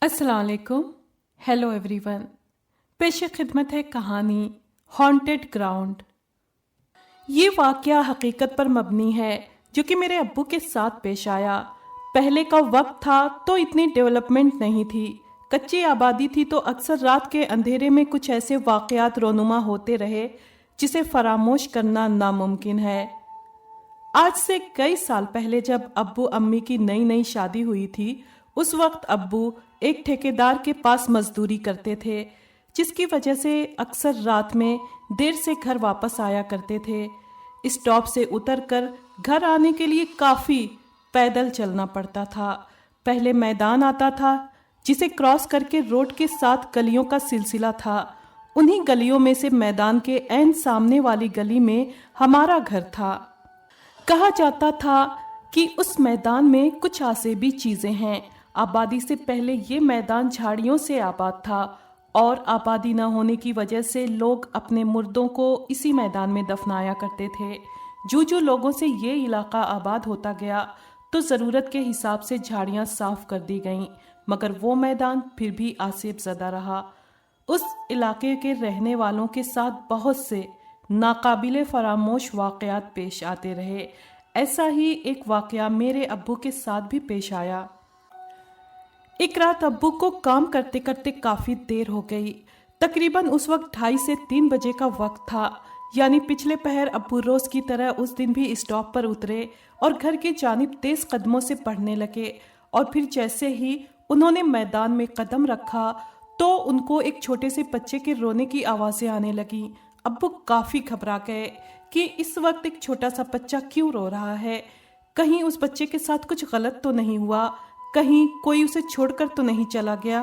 السلام علیکم. Hello every one. پیش خدمت ہے کہانی ہانٹیڈ گراؤنڈ. یہ واقعہ حقیقت پر مبنی ہے جو کہ میرے ابو کے ساتھ پیش آیا. پہلے کا وقت تھا تو اتنی ڈیولپمنٹ نہیں تھی، کچی آبادی تھی، تو اکثر رات کے اندھیرے میں کچھ ایسے واقعات رونما ہوتے رہے جسے فراموش کرنا ناممکن ہے. آج سے کئی سال پہلے جب ابو امی کی نئی نئی شادی ہوئی تھی، اس وقت ابو ایک ٹھیکیدار کے پاس مزدوری کرتے تھے، جس کی وجہ سے اکثر رات میں دیر سے گھر واپس آیا کرتے تھے. اسٹاپ سے اتر کر گھر آنے کے لیے کافی پیدل چلنا پڑتا تھا. پہلے میدان آتا تھا جسے کراس کر کے روڈ کے ساتھ گلیوں کا سلسلہ تھا. انہی گلیوں میں سے میدان کے عین سامنے والی گلی میں ہمارا گھر تھا. کہا جاتا تھا کہ اس میدان میں کچھ عجیبی چیزیں ہیں. آبادی سے پہلے یہ میدان جھاڑیوں سے آباد تھا، اور آبادی نہ ہونے کی وجہ سے لوگ اپنے مردوں کو اسی میدان میں دفنایا کرتے تھے. جو لوگوں سے یہ علاقہ آباد ہوتا گیا تو ضرورت کے حساب سے جھاڑیاں صاف کر دی گئیں، مگر وہ میدان پھر بھی آسیب زدہ رہا. اس علاقے کے رہنے والوں کے ساتھ بہت سے ناقابل فراموش واقعات پیش آتے رہے. ایسا ہی ایک واقعہ میرے ابو کے ساتھ بھی پیش آیا. ایک رات ابو کو کام کرتے کرتے کافی دیر ہو گئی. تقریباً اس وقت 2:30 سے 3 بجے کا وقت تھا. یعنی پچھلے پہر ابو روز کی طرح اس دن بھی اسٹاپ پر اترے اور گھر کی جانب تیز قدموں سے بڑھنے لگے. اور پھر جیسے ہی انہوں نے میدان میں قدم رکھا تو ان کو ایک چھوٹے سے بچے کے رونے کی آوازیں آنے لگیں. ابو کافی گھبرا گئے کہ اس وقت ایک چھوٹا سا بچہ کیوں رو رہا ہے. کہیں اس بچے کے ساتھ کچھ غلط تو نہیں ہوا، کہیں کوئی اسے چھوڑ کر تو نہیں چلا گیا.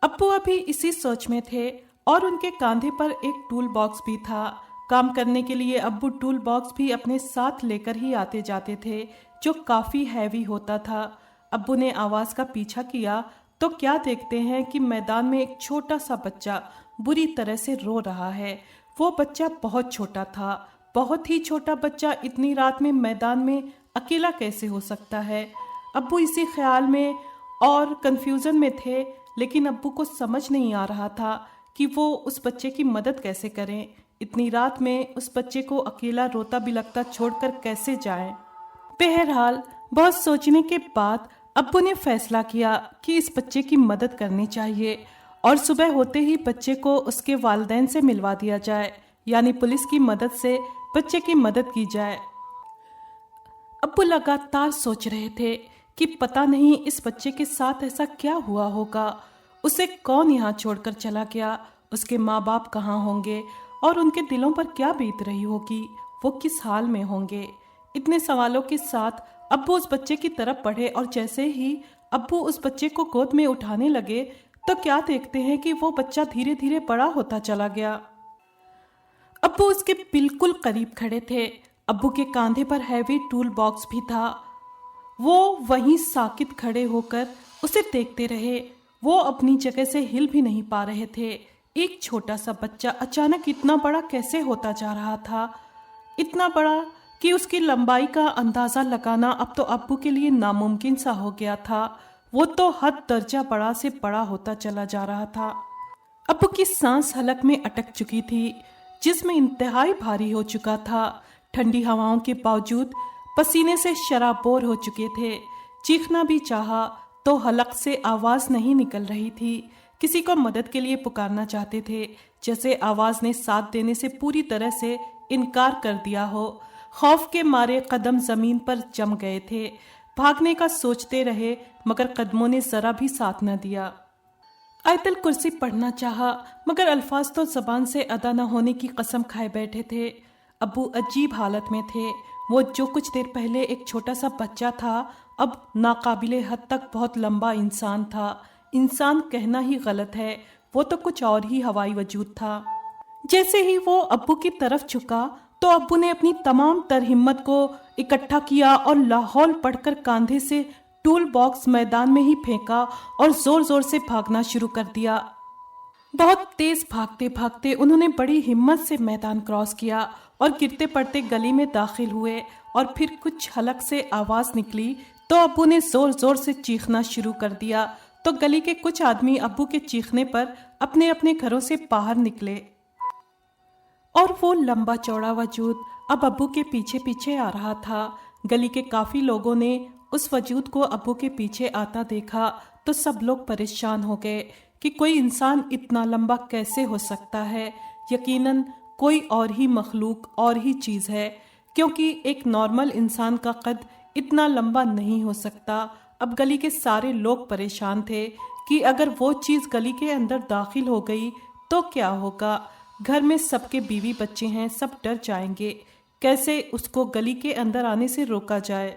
ابو ابھی اسی سوچ میں تھے اور ان کے کاندھے پر ایک ٹول باکس بھی تھا. کام کرنے کے لیے ابو ٹول باکس بھی اپنے ساتھ لے کر ہی آتے جاتے تھے، جو کافی ہیوی ہوتا تھا. ابو نے آواز کا پیچھا کیا تو کیا دیکھتے ہیں کہ میدان میں ایک چھوٹا سا بچہ بری طرح سے رو رہا ہے. وہ بچہ بہت چھوٹا تھا، بہت ہی چھوٹا بچہ اتنی رات میں میدان میں اکیلا کیسے ہو سکتا ہے. ابو اسی خیال میں اور کنفیوژن میں تھے، لیکن ابو کو سمجھ نہیں آ رہا تھا کہ وہ اس بچے کی مدد کیسے کریں. اتنی رات میں اس بچے کو اکیلا روتا بلکتا چھوڑ کر کیسے جائیں. بہرحال بہت سوچنے کے بعد ابو نے فیصلہ کیا کہ اس بچے کی مدد کرنی چاہیے اور صبح ہوتے ہی بچے کو اس کے والدین سے ملوا دیا جائے، یعنی پولیس کی مدد سے بچے کی مدد کی جائے. ابو لگاتار سوچ رہے تھے کہ پتہ نہیں اس بچے کے ساتھ ایسا کیا ہوا ہوگا. اسے کون یہاں چھوڑ کر چلا گیا؟ اس کے ماں باپ کہاں ہوں گے اور ان کے دلوں پر کیا بیت رہی ہوگی؟ وہ کس حال میں ہوں گے؟ اتنے سوالوں کے ساتھ ابو اس بچے کی طرف بڑھے اور جیسے ہی ابو اس بچے کو گود میں اٹھانے لگے تو کیا دیکھتے ہیں کہ وہ بچہ دھیرے دھیرے بڑا ہوتا چلا گیا. ابو اس کے بالکل قریب کھڑے تھے. ابو کے کاندھے پر ہیوی ٹول باکس بھی تھا. وہ وہیں ساکت کھڑے ہو کر اسے دیکھتے رہے. وہ اپنی جگہ سے ہل بھی نہیں پا رہے تھے. ایک چھوٹا سا بچہ اچانک اتنا بڑا کیسے ہوتا جا رہا تھا؟ اتنا بڑا کہ اس کی لمبائی کا اندازہ لگانا اب تو ابو کے لیے ناممکن سا ہو گیا تھا. وہ تو حد درجہ بڑا سے بڑا ہوتا چلا جا رہا تھا. ابو کی سانس حلق میں اٹک چکی تھی، جسم انتہائی بھاری ہو چکا تھا. ٹھنڈی ہواؤں کے باوجود پسینے سے شرابور ہو چکے تھے. چیخنا بھی چاہا تو حلق سے آواز نہیں نکل رہی تھی. کسی کو مدد کے لیے پکارنا چاہتے تھے، جیسے آواز نے ساتھ دینے سے پوری طرح سے انکار کر دیا ہو. خوف کے مارے قدم زمین پر جم گئے تھے. بھاگنے کا سوچتے رہے مگر قدموں نے ذرا بھی ساتھ نہ دیا. آیت الکرسی پڑھنا چاہا مگر الفاظ تو زبان سے ادا نہ ہونے کی قسم کھائے بیٹھے تھے. ابو عجیب حالت میں تھے. وہ جو کچھ دیر پہلے ایک چھوٹا سا بچہ تھا، اب ناقابل حد تک بہت لمبا انسان تھا. انسان کہنا ہی غلط ہے، وہ تو کچھ اور ہی ہوائی وجود تھا. جیسے ہی وہ ابو کی طرف جھکا تو ابو نے اپنی تمام تر ہمت کو اکٹھا کیا اور لاحول پڑھ کر کاندھے سے ٹول باکس میدان میں ہی پھینکا اور زور زور سے بھاگنا شروع کر دیا. بہت تیز بھاگتے بھاگتے انہوں نے بڑی ہمت سے میدان کراس کیا اور گرتے پڑتے گلی میں داخل ہوئے. اور پھر کچھ حلق سے آواز نکلی تو ابو نے زور زور سے چیخنا شروع کر دیا تو گلی کے کچھ آدمی ابو کے چیخنے پر اپنے اپنے گھروں سے باہر نکلے اور وہ لمبا چوڑا وجود اب ابو کے پیچھے پیچھے آ رہا تھا۔ گلی کے کافی لوگوں نے اس وجود کو ابو کے پیچھے آتا دیکھا تو سب لوگ پریشان ہو گئے کہ کوئی انسان اتنا لمبا کیسے ہو سکتا ہے۔ یقیناً کوئی اور ہی مخلوق اور ہی چیز ہے، کیونکہ ایک نارمل انسان کا قد اتنا لمبا نہیں ہو سکتا۔ اب گلی کے سارے لوگ پریشان تھے کہ اگر وہ چیز گلی کے اندر داخل ہو گئی تو کیا ہوگا؟ گھر میں سب کے بیوی بچے ہیں، سب ڈر جائیں گے۔ کیسے اس کو گلی کے اندر آنے سے روکا جائے؟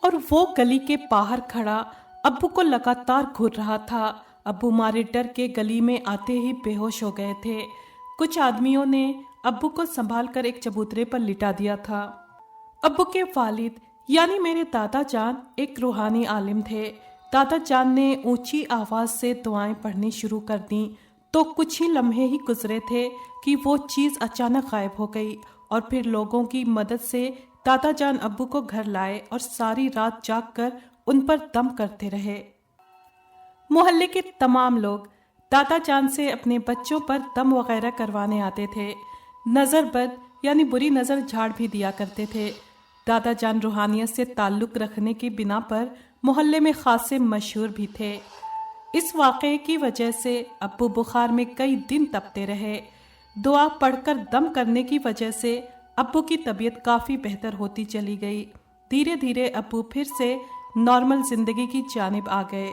اور وہ گلی کے باہر کھڑا ابو کو لگاتار گھور رہا تھا۔ ابو مارے ڈر کے گلی میں آتے ہی بے ہوش ہو گئے تھے۔ کچھ آدمیوں نے ابو کو سنبھال کر ایک چبوترے پر لٹا دیا تھا۔ ابو کے والد یعنی میرے دادا جان ایک روحانی عالم تھے۔ دادا جان نے اونچی آواز سے دعائیں پڑھنی شروع کر دیں تو کچھ ہی لمحے ہی گزرے تھے کہ وہ چیز اچانک غائب ہو گئی، اور پھر لوگوں کی مدد سے دادا جان ابو کو گھر لائے اور ساری رات جاگ کر ان پر دم کرتے رہے۔ محلے کے تمام لوگ دادا جان سے اپنے بچوں پر دم وغیرہ کروانے آتے تھے۔ نظر بد یعنی بری نظر جھاڑ بھی دیا کرتے تھے۔ دادا جان روحانیت سے تعلق رکھنے کی بنا پر محلے میں خاصے مشہور بھی تھے۔ اس واقعے کی وجہ سے ابو بخار میں کئی دن تپتے رہے۔ دعا پڑھ کر دم کرنے کی وجہ سے ابو کی طبیعت کافی بہتر ہوتی چلی گئی۔ دھیرے دھیرے ابو پھر سے نارمل زندگی کی جانب آ گئے،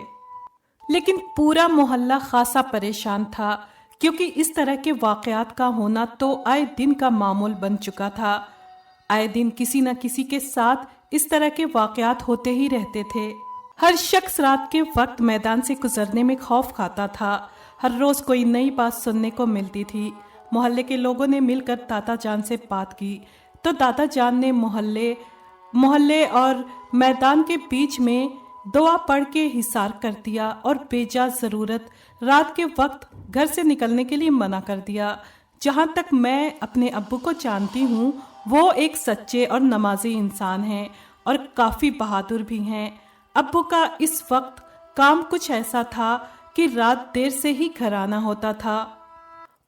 لیکن پورا محلہ خاصا پریشان تھا، کیونکہ اس طرح کے واقعات کا ہونا تو آئے دن کا معمول بن چکا تھا۔ آئے دن کسی نہ کسی کے ساتھ اس طرح کے واقعات ہوتے ہی رہتے تھے۔ ہر شخص رات کے وقت میدان سے گزرنے میں خوف کھاتا تھا۔ ہر روز کوئی نئی بات سننے کو ملتی تھی۔ محلے کے لوگوں نے مل کر دادا جان سے بات کی تو دادا جان نے محلے اور میدان کے بیچ میں دعا پڑھ کے حصار کر دیا اور بے جا ضرورت رات کے وقت گھر سے نکلنے کے لیے منع کر دیا۔ جہاں تک میں اپنے ابو کو جانتی ہوں، وہ ایک سچے اور نمازی انسان ہیں اور کافی بہادر بھی ہیں۔ ابو کا اس وقت کام کچھ ایسا تھا کہ رات دیر سے ہی گھر آنا ہوتا تھا،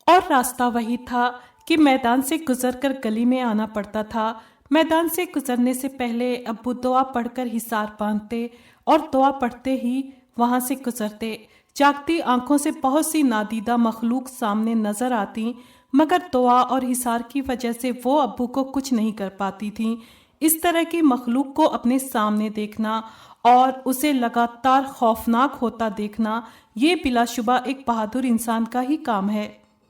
اور راستہ وہی تھا کہ میدان سے گزر کر گلی میں آنا پڑتا تھا۔ میدان سے گزرنے سے پہلے ابو دعا پڑھ کر حصار باندھتے اور دعا پڑھتے ہی وہاں سے گزرتے۔ جاگتی آنکھوں سے بہت سی نادیدہ مخلوق سامنے نظر آتی، مگر دعا اور حصار کی وجہ سے وہ ابو کو کچھ نہیں کر پاتی تھیں۔ اس طرح کی مخلوق کو اپنے سامنے دیکھنا اور اسے لگاتار خوفناک ہوتا دیکھنا، یہ بلا شبہ ایک بہادر انسان کا ہی کام ہے۔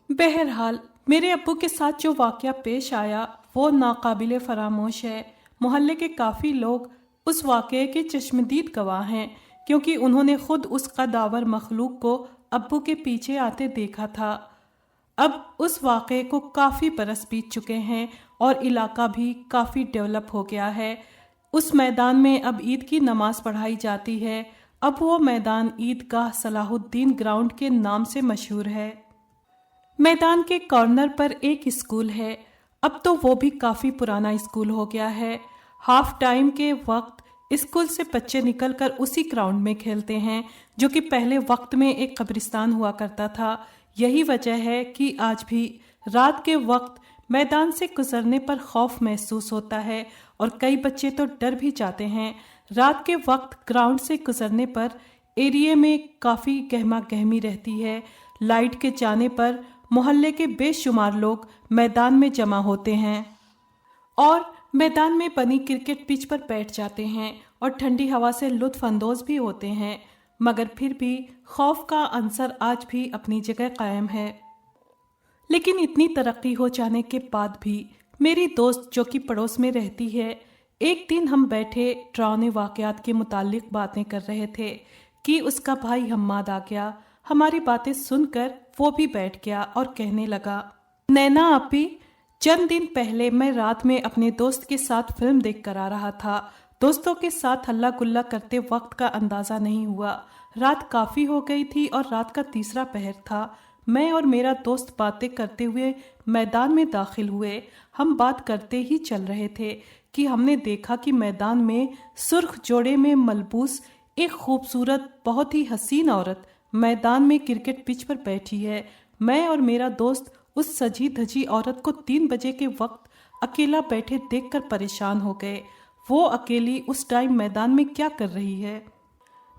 بہرحال میرے ابو کے ساتھ جو واقعہ پیش آیا وہ ناقابل فراموش ہے۔ محلے کے کافی لوگ اس واقعے کے چشمدید گواہ ہیں، کیونکہ انہوں نے خود اس قدآور مخلوق کو ابو کے پیچھے آتے دیکھا تھا۔ اب اس واقعے کو کافی برس بیت چکے ہیں اور علاقہ بھی کافی ڈیولپ ہو گیا ہے۔ اس میدان میں اب عید کی نماز پڑھائی جاتی ہے۔ اب وہ میدان عیدگاہ صلاح الدین گراؤنڈ کے نام سے مشہور ہے۔ میدان کے کارنر پر ایک اسکول ہے، اب تو وہ بھی کافی پرانا اسکول ہو گیا ہے۔ ہاف ٹائم کے وقت اسکول سے بچے نکل کر اسی گراؤنڈ میں کھیلتے ہیں، جو کہ پہلے وقت میں ایک قبرستان ہوا کرتا تھا۔ یہی وجہ ہے کہ آج بھی رات کے وقت میدان سے گزرنے پر خوف محسوس ہوتا ہے، اور کئی بچے تو ڈر بھی جاتے ہیں۔ رات کے وقت گراؤنڈ سے گزرنے پر ایریے میں کافی گہما گہمی رہتی ہے۔ لائٹ کے جانے پر محلے کے بے شمار لوگ میدان میں جمع ہوتے ہیں اور میدان میں بنی کرکٹ پچ پر بیٹھ جاتے ہیں اور ٹھنڈی ہوا سے لطف اندوز بھی ہوتے ہیں، مگر پھر بھی خوف کا عنصر آج بھی اپنی جگہ قائم ہے۔ لیکن اتنی ترقی ہو جانے کے بعد بھی میری دوست جو کہ پڑوس میں رہتی ہے، ایک دن ہم بیٹھے ڈراؤنے واقعات کے متعلق باتیں کر رہے تھے کہ اس کا بھائی حماد آ گیا۔ ہماری باتیں سن کر وہ بھی بیٹھ گیا اور کہنے لگا، نینا آپی، چند دن پہلے میں رات میں اپنے دوست کے ساتھ فلم دیکھ کر آ رہا تھا۔ دوستوں کے ساتھ ہلا گلا کرتے وقت کا اندازہ نہیں ہوا۔ رات کافی ہو گئی تھی اور رات کا تیسرا پہر تھا۔ میں اور میرا دوست باتیں کرتے ہوئے میدان میں داخل ہوئے۔ ہم بات کرتے ہی چل رہے تھے کہ ہم نے دیکھا کہ میدان میں سرخ جوڑے میں ملبوس ایک خوبصورت بہت ہی حسین عورت میدان میں کرکٹ پچ پر بیٹھی ہے۔ میں اور میرا دوست اس سجی دھجی عورت کو 3 بجے کے وقت اکیلا بیٹھے دیکھ کر پریشان ہو گئے۔ وہ اکیلی اس ٹائم میدان میں کیا کر رہی ہے؟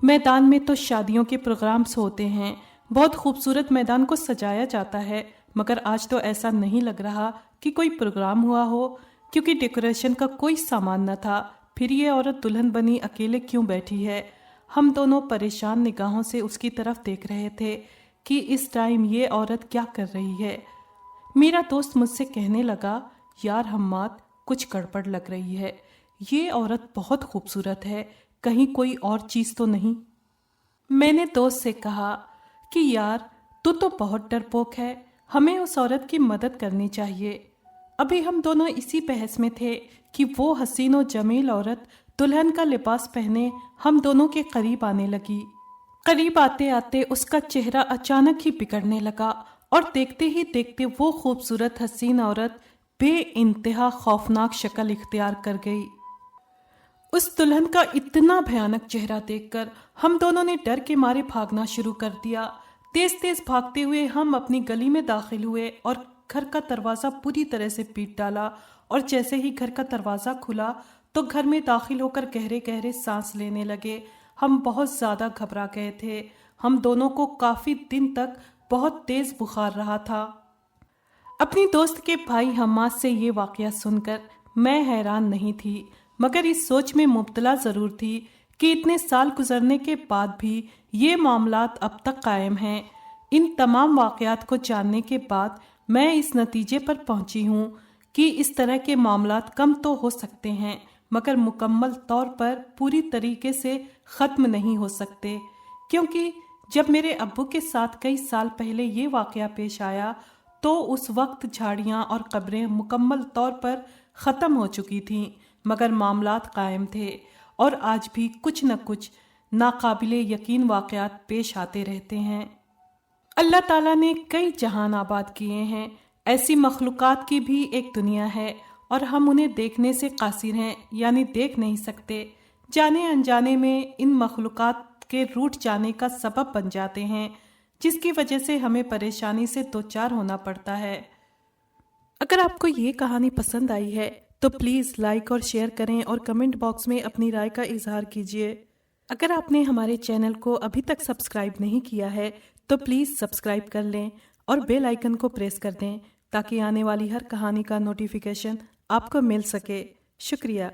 میدان میں تو شادیوں کے پروگرامز ہوتے ہیں، بہت خوبصورت میدان کو سجایا جاتا ہے، مگر آج تو ایسا نہیں لگ رہا کہ کوئی پروگرام ہوا ہو، کیونکہ ڈیکوریشن کا کوئی سامان نہ تھا۔ پھر یہ عورت دلہن بنی اکیلے کیوں بیٹھی ہے؟ ہم دونوں پریشان نگاہوں سے اس کی طرف دیکھ رہے تھے کہ اس ٹائم یہ عورت کیا کر رہی ہے۔ میرا دوست مجھ سے کہنے لگا، یار حماد، کچھ گڑبڑ لگ رہی ہے، یہ عورت بہت خوبصورت ہے، کہیں کوئی اور چیز تو نہیں؟ میں نے دوست سے کہا کہ یار تو بہت ڈرپوک ہے، ہمیں اس عورت کی مدد کرنی چاہیے۔ ابھی ہم دونوں اسی بحث میں تھے کہ وہ حسین و جمیل عورت دلہن کا لباس پہنے ہم دونوں کے قریب آنے لگی۔ قریب آتے آتے اس کا چہرہ اچانک ہی بگڑنے لگا اور دیکھتے ہی دیکھتے وہ خوبصورت حسین عورت بے انتہا خوفناک شکل اختیار کر گئی۔ اس دلہن کا اتنا بھیانک چہرہ دیکھ کر ہم دونوں نے ڈر کے مارے بھاگنا شروع کر دیا۔ تیز تیز بھاگتے ہوئے ہم اپنی گلی میں داخل ہوئے اور گھر کا دروازہ پوری طرح سے پیٹ ڈالا، اور جیسے ہی گھر کا دروازہ کھلا تو گھر میں داخل ہو کر گہرے گہرے سانس لینے لگے۔ ہم بہت زیادہ گھبرا گئے تھے۔ ہم دونوں کو کافی دن تک بہت تیز بخار رہا تھا۔ اپنی دوست کے بھائی حماد سے یہ واقعہ سن کر میں حیران نہیں تھی، مگر اس سوچ میں مبتلا ضرور تھی کہ اتنے سال گزرنے کے بعد بھی یہ معاملات اب تک قائم ہیں۔ ان تمام واقعات کو جاننے کے بعد میں اس نتیجے پر پہنچی ہوں کہ اس طرح کے معاملات کم تو ہو سکتے ہیں، مگر مکمل طور پر پوری طریقے سے ختم نہیں ہو سکتے، کیونکہ جب میرے ابو کے ساتھ کئی سال پہلے یہ واقعہ پیش آیا تو اس وقت جھاڑیاں اور قبریں مکمل طور پر ختم ہو چکی تھیں، مگر معاملات قائم تھے، اور آج بھی کچھ نہ کچھ ناقابل یقین واقعات پیش آتے رہتے ہیں۔ اللہ تعالیٰ نے کئی جہان آباد کیے ہیں، ایسی مخلوقات کی بھی ایک دنیا ہے، اور ہم انہیں دیکھنے سے قاصر ہیں، یعنی دیکھ نہیں سکتے۔ جانے انجانے میں ان مخلوقات کے روٹھ جانے کا سبب بن جاتے ہیں، جس کی وجہ سے ہمیں پریشانی سے دوچار ہونا پڑتا ہے۔ اگر آپ کو یہ کہانی پسند آئی ہے تو پلیز لائک اور شیئر کریں اور کمنٹ باکس میں اپنی رائے کا اظہار کیجیے۔ اگر آپ نے ہمارے چینل کو ابھی تک سبسکرائب نہیں کیا ہے تو پلیز سبسکرائب کر لیں اور بیل آئیکن کو پریس کر دیں تاکہ آنے والی ہر کہانی کا نوٹیفیکیشن آپ کو مل سکے۔ شکریہ۔